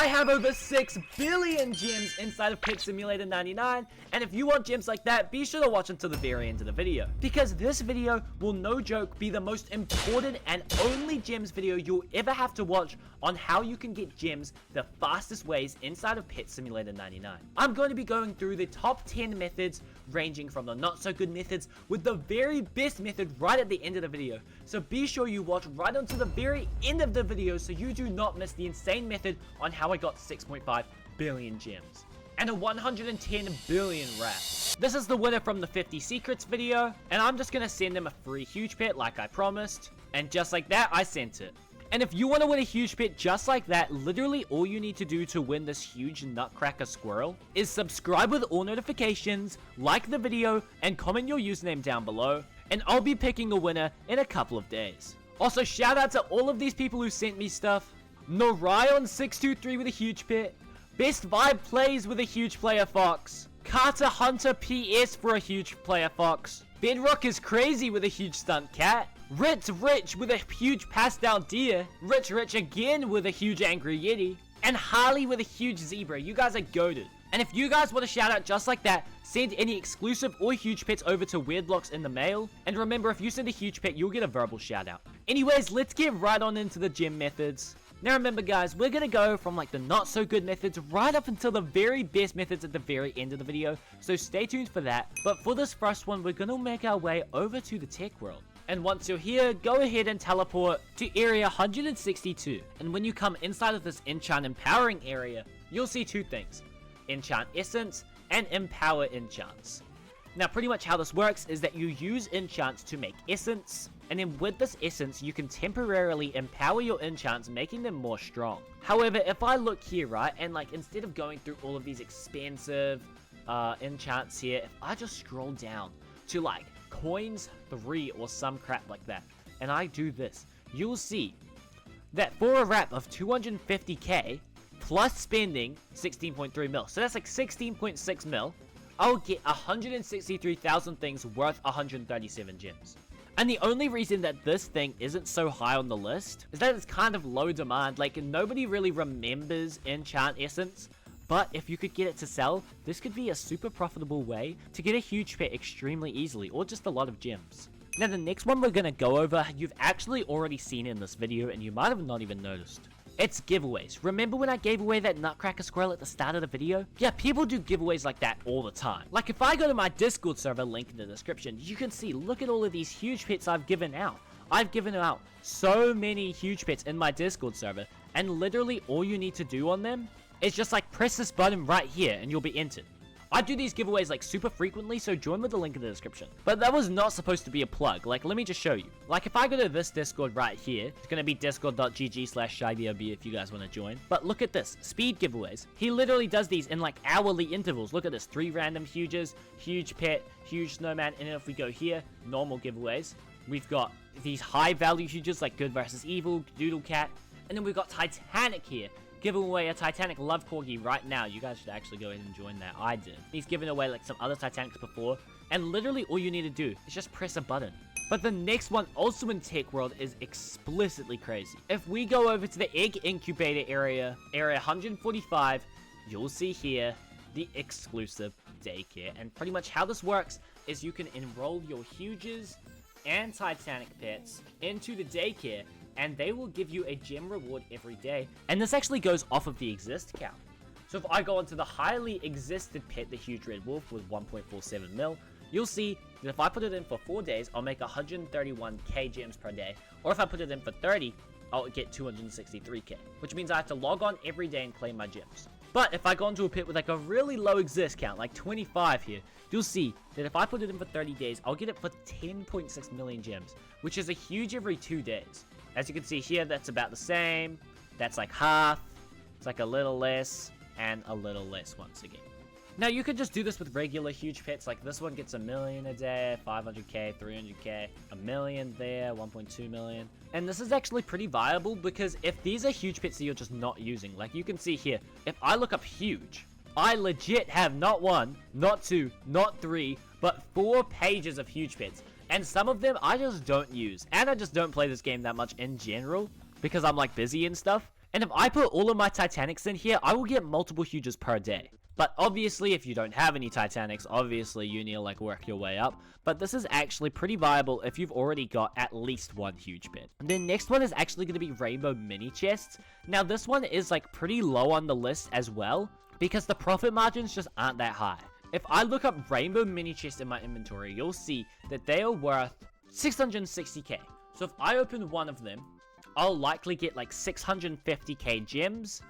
I have over 6 billion gems inside of Pet Simulator 99, and if you want gems like that, be sure to watch until the very end of the video, because this video will, no joke, be the most important and only gems video you'll ever have to watch on how you can get gems the fastest ways inside of Pet Simulator 99. I'm going to be going through the top 10 methods, ranging from the not so good methods with the very best method right at the end of the video. So be sure you watch right until the very end of the video so you do not miss the insane method on how I got 6.5 billion gems and a 110 billion wraps. This is the winner from the 50 secrets video, and I'm just gonna send him a free huge pet like I promised, and just like that I sent it. And if you want to win a huge pet just like that, literally all you need to do to win this huge nutcracker squirrel is subscribe with all notifications, like the video, and comment your username down below, and I'll be picking a winner in a couple of days. Also, shout out to all of these people who sent me stuff. Norion623 with a huge pet, Best Vibe Plays with a huge player fox, Carter Hunter PS for a huge player fox, Bedrock is Crazy with a huge stunt cat, Rich with a huge passed down deer, Rich again with a huge angry yeti, and Harley with a huge zebra. You guys are goated. And if you guys want a shout out just like that, send any exclusive or huge pets over to WeirdBlox in the mail. And remember, if you send a huge pet, you'll get a verbal shout out. Anyways, let's get right on into the gem methods. Now remember guys, we're gonna go from like the not so good methods right up until the very best methods at the very end of the video, so stay tuned for that. But for this first one, we're gonna make our way over to the tech world. And once you're here, go ahead and teleport to area 162. And when you come inside of this enchant empowering area, you'll see two things: enchant essence and empower enchants. Now pretty much how this works is that you use enchants to make essence, and then with this essence you can temporarily empower your enchants, making them more strong. However, if I look here, right, and like instead of going through all of these expensive enchants here, if I just scroll down to like coins 3 or some crap like that, and I do this, you'll see that for a wrap of 250k plus spending 16.3 mil, so that's like 16.6 mil, I'll get 163,000 things worth 137 gems. And the only reason that this thing isn't so high on the list is that it's kind of low demand. Like, nobody really remembers enchant essence, but if you could get it to sell, this could be a super profitable way to get a huge pet extremely easily, or just a lot of gems. Now the next one we're gonna go over, you've actually already seen in this video and you might have not even noticed. It's giveaways. Remember when I gave away that nutcracker squirrel at the start of the video? Yeah, people do giveaways like that all the time. Like if I go to my Discord server, link in the description, you can see, look at all of these huge pets I've given out. I've given out so many huge pets in my Discord server, and literally all you need to do on them is just like press this button right here and you'll be entered. I do these giveaways like super frequently, so join with the link in the description. But that was not supposed to be a plug. Like, let me just show you. Like, if I go to this Discord right here, it's going to be discord.gg/shybrb if you guys want to join. But look at this, speed giveaways. He literally does these in like hourly intervals. Look at this, 3 random huges, huge pet, huge snowman. And then if we go here, normal giveaways, we've got these high value huges like good versus evil, doodle cat. And then we've got Titanic here. Giving away a Titanic Love Corgi right now. You guys should actually go ahead and join that. I did. He's given away like some other Titanics before, and literally all you need to do is just press a button. But the next one, also in Tech World, is explicitly crazy. If we go over to the egg incubator area 145, you'll see here the exclusive daycare. And pretty much how this works is you can enroll your huges and Titanic pets into the daycare, and they will give you a gem reward every day. And this actually goes off of the exist count. So if I go onto the highly existed pet, the huge red wolf with 1.47 mil, you'll see that if I put it in for 4 days, I'll make 131k gems per day. Or if I put it in for 30, I'll get 263k, which means I have to log on every day and claim my gems. But if I go into a pit with like a really low exist count, like 25 here, you'll see that if I put it in for 30 days, I'll get it for 10.6 million gems, which is a huge every 2 days. As you can see here, that's about the same. That's like half. It's like a little less and a little less once again. Now you could just do this with regular huge pets, like this one gets 1 million a day, 500k, 300k, 1 million there, 1.2 million. And this is actually pretty viable because if these are huge pets that you're just not using, like you can see here, if I look up huge, I legit have not 1, not 2, not 3, but 4 pages of huge pets. And some of them I just don't use. And I just don't play this game that much in general because I'm like busy and stuff. And if I put all of my Titanics in here, I will get multiple huges per day. But obviously, if you don't have any Titanics, obviously you need to like work your way up. But this is actually pretty viable if you've already got at least one huge bit. The next one is actually going to be rainbow mini chests. Now this one is like pretty low on the list as well, because the profit margins just aren't that high. If I look up rainbow mini chests in my inventory, you'll see that they are worth 660k. So if I open one of them, I'll likely get like 650k gems,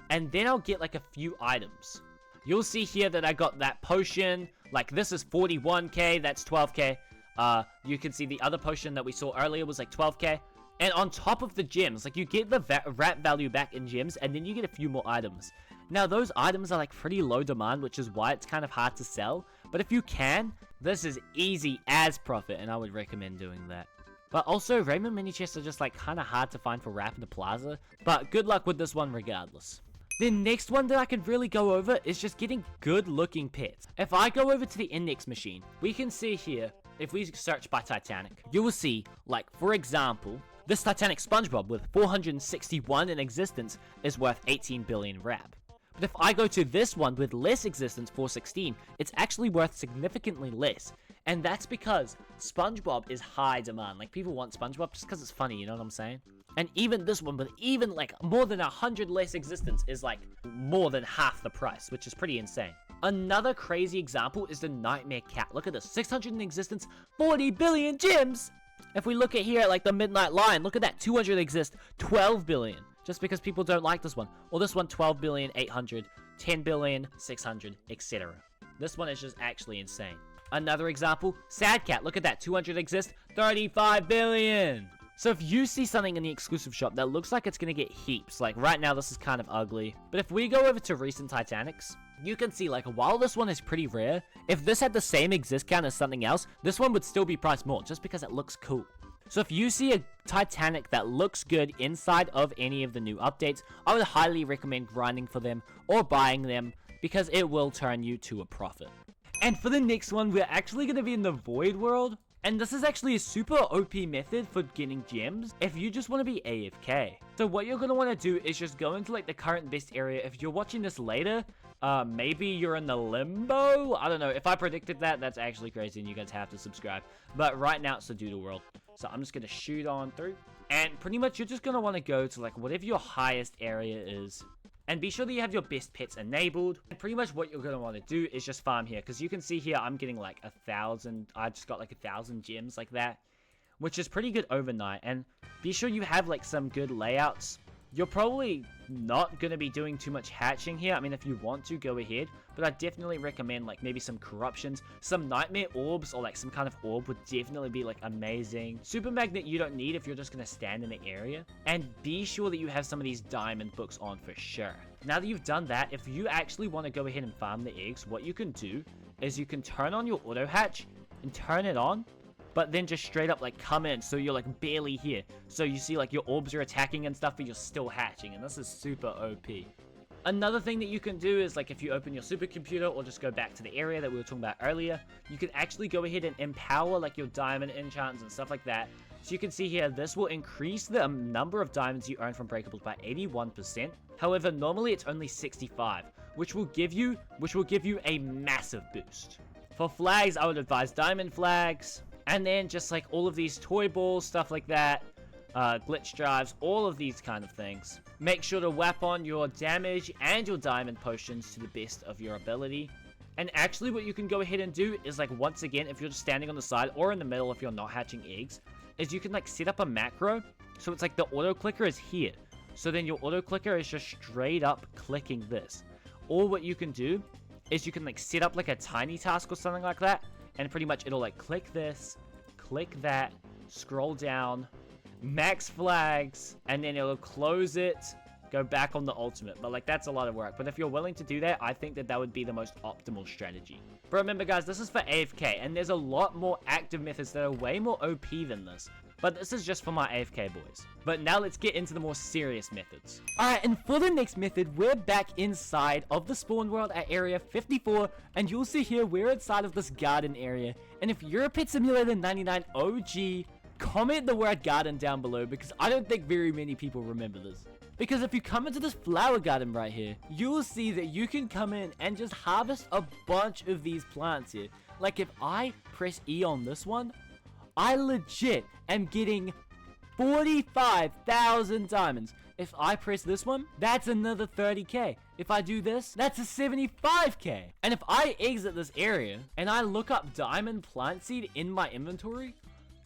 and then I'll get like a few items. You'll see here that I got that potion, like this is 41k, that's 12k. You can see the other potion that we saw earlier was like 12k. And on top of the gems, like you get the wrap value back in gems, and then you get a few more items. Now those items are like pretty low demand, which is why it's kind of hard to sell. But if you can, this is easy as profit, and I would recommend doing that. But also, rainbow mini chests are just like kind of hard to find for Wrap in the Plaza. But good luck with this one regardless. The next one that I could really go over is just getting good looking pets. If I go over to the index machine, we can see here, if we search by Titanic, you will see, like for example, this Titanic SpongeBob with 461 in existence is worth 18 billion Wrap. But if I go to this one with less existence, 416, it's actually worth significantly less. And that's because SpongeBob is high demand. Like, people want SpongeBob just because it's funny, you know what I'm saying? And even this one, with even like more than 100 less existence, is like more than half the price, which is pretty insane. Another crazy example is the Nightmare Cat. Look at this, 600 in existence, 40 billion gems! If we look at here at like the Midnight Lion, look at that, 200 exist, 12 billion. Just because people don't like this one. Or this one, 12 billion, 800, 10 billion, 600, etc. This one is just actually insane. Another example, Sad Cat. Look at that, 200 exist, 35 billion. So if you see something in the exclusive shop that looks like it's going to get heaps, like right now this is kind of ugly. But if we go over to recent Titanics, you can see like while this one is pretty rare, if this had the same exist count as something else, this one would still be priced more just because it looks cool. So if you see a Titanic that looks good inside of any of the new updates, I would highly recommend grinding for them or buying them because it will turn you to a profit. And for the next one, we're actually going to be in the Void world. And this is actually a super OP method for getting gems if you just want to be AFK. So what you're going to want to do is just go into like the current best area. If you're watching this later, maybe you're in the limbo. I don't know. If I predicted that, that's actually crazy and you guys have to subscribe. But right now it's the Doodle world. So I'm just going to shoot on through. And pretty much you're just going to want to go to like whatever your highest area is. And be sure that you have your best pets enabled. And pretty much what you're going to want to do is just farm here. Because you can see here, I'm getting like 1,000. I just got like 1,000 gems like that. Which is pretty good overnight. And be sure you have like some good layouts. You're probably not going to be doing too much hatching here. I mean, if you want to, go ahead. But I definitely recommend like maybe some corruptions. Some nightmare orbs or like some kind of orb would definitely be like amazing. Super magnet you don't need if you're just going to stand in the area. And be sure that you have some of these diamond books on for sure. Now that you've done that, if you actually want to go ahead and farm the eggs, what you can do is you can turn on your auto hatch and turn it on. But then just straight up like come in so you're like barely here. So you see like your orbs are attacking and stuff, but you're still hatching, and this is super OP. Another thing that you can do is like if you open your supercomputer or just go back to the area that we were talking about earlier, you can actually go ahead and empower like your diamond enchants and stuff like that. So you can see here, this will increase the number of diamonds you earn from breakables by 81%. However, normally it's only 65, which will give you a massive boost. For flags, I would advise diamond flags. And then just like all of these toy balls, stuff like that, glitch drives, all of these kind of things. Make sure to whap on your damage and your diamond potions to the best of your ability. And actually what you can go ahead and do is like once again, if you're just standing on the side or in the middle if you're not hatching eggs, is you can like set up a macro. So it's like the auto clicker is here. So then your auto clicker is just straight up clicking this. Or what you can do is you can like set up like a tiny task or something like that. And pretty much it'll like click this, click that, scroll down, max flags, and then it'll close it, go back on the ultimate. But like that's a lot of work. But if you're willing to do that, I think that that would be the most optimal strategy. But remember guys, this is for AFK, and there's a lot more active methods that are way more OP than this. But this is just for my AFK boys. But now let's get into the more serious methods. Alright, and for the next method, we're back inside of the spawn world at area 54. And you'll see here, we're inside of this garden area. And if you're a Pet Simulator 99 OG, comment the word garden down below because I don't think very many people remember this. Because if you come into this flower garden right here, you will see that you can come in and just harvest a bunch of these plants here. Like if I press E on this one, I legit am getting 45,000 diamonds. If I press this one, that's another 30k. If I do this, that's a 75k. And if I exit this area and I look up diamond plant seed in my inventory,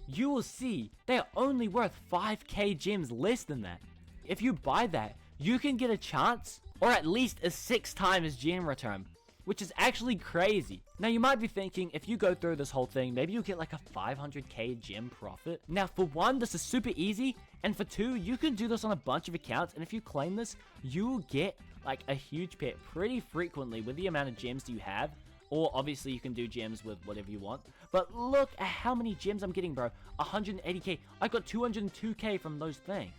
you will see they are only worth 5k gems less than that. If you buy that, you can get a chance, or at least a 6 times gem return, which is actually crazy. Now you might be thinking, if you go through this whole thing, maybe you'll get like a 500k gem profit. Now for one, this is super easy, and for two, you can do this on a bunch of accounts, and if you claim this, you'll get like a huge pet pretty frequently with the amount of gems you have. Or obviously you can do gems with whatever you want. But look at how many gems I'm getting, bro. 180k. I got 202k from those things.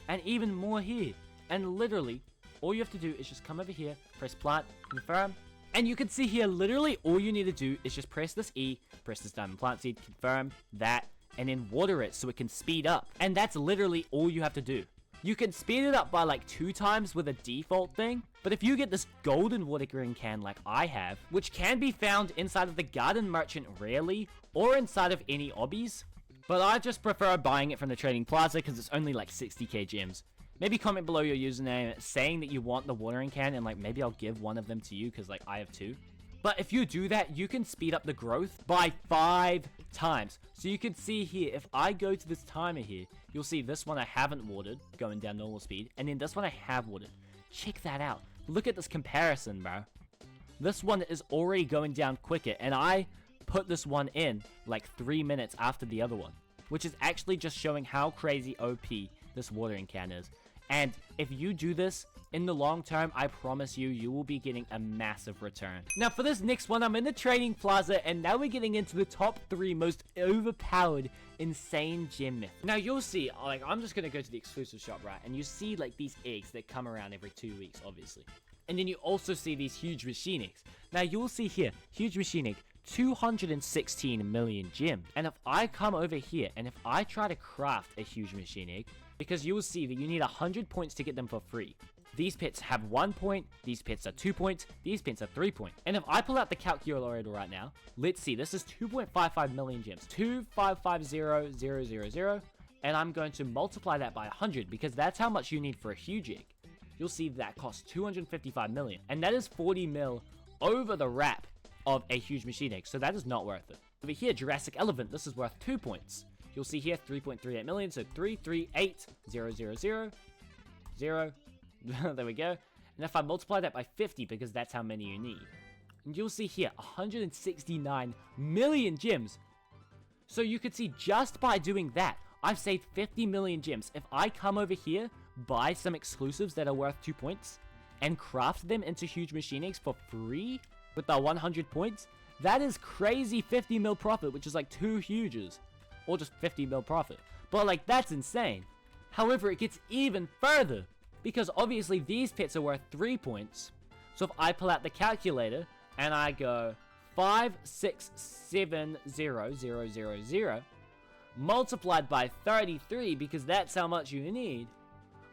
And even more here. And literally, all you have to do is just come over here, press plant, confirm. And you can see here, literally all you need to do is just press this E, press this diamond plant seed, confirm that, and then water it so it can speed up. And that's literally all you have to do. You can speed it up by like 2 times with a default thing, but if you get this golden watering can like I have, which can be found inside of the garden merchant rarely, or inside of any obbies, but I just prefer buying it from the trading plaza because it's only like 60k gems. Maybe comment below your username saying that you want the watering can, and like maybe I'll give one of them to you because like I have 2. But if you do that, you can speed up the growth by 5 times. So you can see here, if I go to this timer here, you'll see this one I haven't watered, going down normal speed, and then this one I have watered. Check that out. Look at this comparison, bro. This one is already going down quicker, and I put this one in like 3 minutes after the other one, which is actually just showing how crazy OP this watering can is. And if you do this in the long term, I promise you, you will be getting a massive return. Now for this next one, I'm in the trading plaza, and now we're getting into the top 3 most overpowered insane gem myth. Now you'll see, like I'm just gonna go to the exclusive shop, right? And you see like these eggs that come around every 2 weeks, obviously. And then you also see these huge machine eggs. Now you'll see here, huge machine egg, 216 million gems. And if I come over here and if I try to craft a huge machine egg, because you will see that you need 100 points to get them for free. These pets have 1 point, these pets are 2 points, these pets are 3 points. And if I pull out the calculator right now, let's see, this is 2.55 million gems, 2550000, and I'm going to multiply that by 100 because that's how much you need for a huge egg. You'll see that costs 255 million, and that is 40 mil over the wrap of a huge machine egg, so that is not worth it. Over here, Jurassic Elephant, this is worth 2 points. You'll see here 3.38 million, so 338000. There we go. And if I multiply that by 50, because that's how many you need, and you'll see here 169 million gems. So you could see just by doing that, I've saved 50 million gems. If I come over here, buy some exclusives that are worth 2 points, and craft them into huge machine eggs for free with the 100 points, that is crazy 50 mil profit, which is like 2 huges. Or just 50 mil profit. But like, that's insane. However, it gets even further, because obviously these pets are worth 3 points. So if I pull out the calculator and I go 5670000 multiplied by 33, because that's how much you need,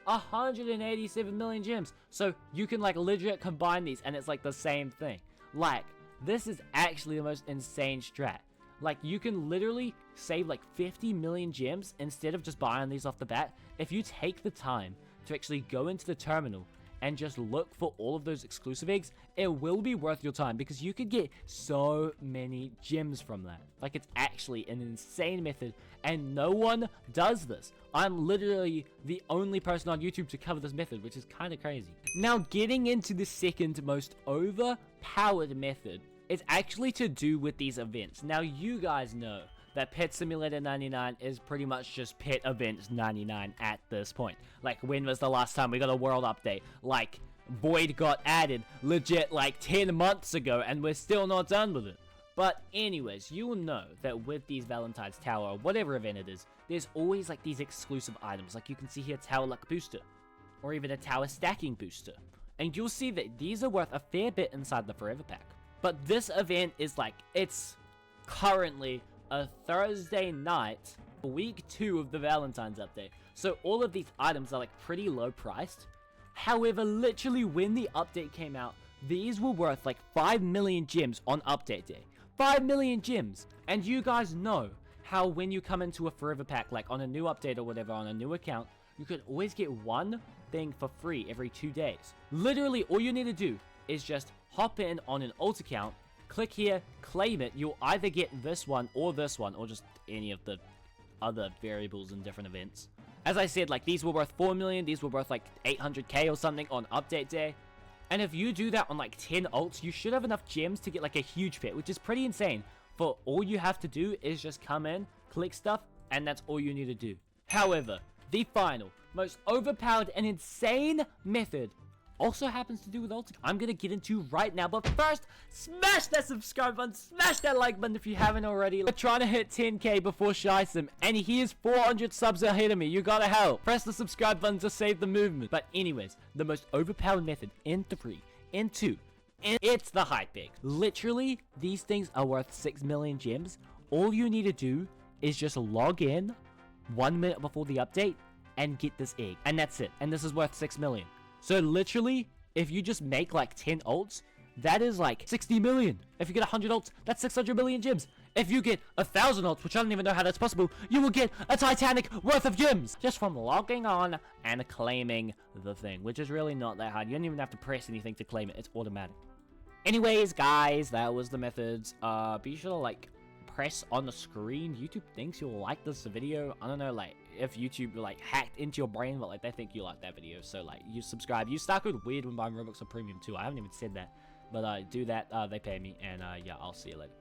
187 million gems. So you can like legit combine these and it's like the same thing. Like, this is actually the most insane strat. Like, you can literally save like 50 million gems instead of just buying these off the bat. If you take the time to actually go into the terminal and just look for all of those exclusive eggs, it will be worth your time because you could get so many gems from that. Like, it's actually an insane method and no one does this. I'm literally the only person on YouTube to cover this method, which is kind of crazy. Now, getting into the second most overpowered method, it's actually to do with these events. Now, you guys know that Pet Simulator 99 is pretty much just Pet Events 99 at this point. Like, when was the last time we got a world update? Like, Void got added legit like 10 months ago, and we're still not done with it. But anyways, you will know that with these Valentine's Tower, or whatever event it is, there's always like these exclusive items. Like, you can see here, Tower Luck Booster, or even a Tower Stacking Booster. And you'll see that these are worth a fair bit inside the Forever Pack. But this event is like, it's currently a Thursday night, week 2 of the Valentine's update. So all of these items are like pretty low priced. However, literally when the update came out, these were worth like 5 million gems on update day. 5 million gems! And you guys know how when you come into a forever pack, like on a new update or whatever, on a new account, you could always get one thing for free every 2 days. Literally, all you need to do is just hop in on an alt account, click here, claim it. You'll either get this one, or just any of the other variables in different events. As I said, like, these were worth 4 million, these were worth like 800k or something on update day. And if you do that on like 10 alts, you should have enough gems to get like a huge pet, which is pretty insane. For all you have to do is just come in, click stuff, and that's all you need to do. However, the final, most overpowered and insane method also happens to do with ulti. I'm gonna get into right now, but first, smash that subscribe button, smash that like button if you haven't already. We're trying to hit 10k before Shysim, and he is 400 subs ahead of me. You gotta help. Press the subscribe button to save the movement. But anyways, the most overpowered method in 3, in 2, and it's the hype egg. Literally, these things are worth 6 million gems. All you need to do is just log in 1 minute before the update and get this egg, and that's it. And this is worth 6 million. So literally, if you just make like 10 ults, that is like 60 million. If you get 100 ults, that's 600 million gems. If you get 1,000 ults, which I don't even know how that's possible, you will get a Titanic worth of gems just from logging on and claiming the thing, which is really not that hard. You don't even have to press anything to claim it. It's automatic. Anyways, guys, that was the methods. Be sure to like press on the screen. YouTube thinks you'll like this video. I don't know, like, if YouTube like hacked into your brain, but like they think you like that video, so like you subscribe. Use star code weird when buying Robux or premium too. I haven't even said that, but do that. They pay me, and yeah, I'll see you later.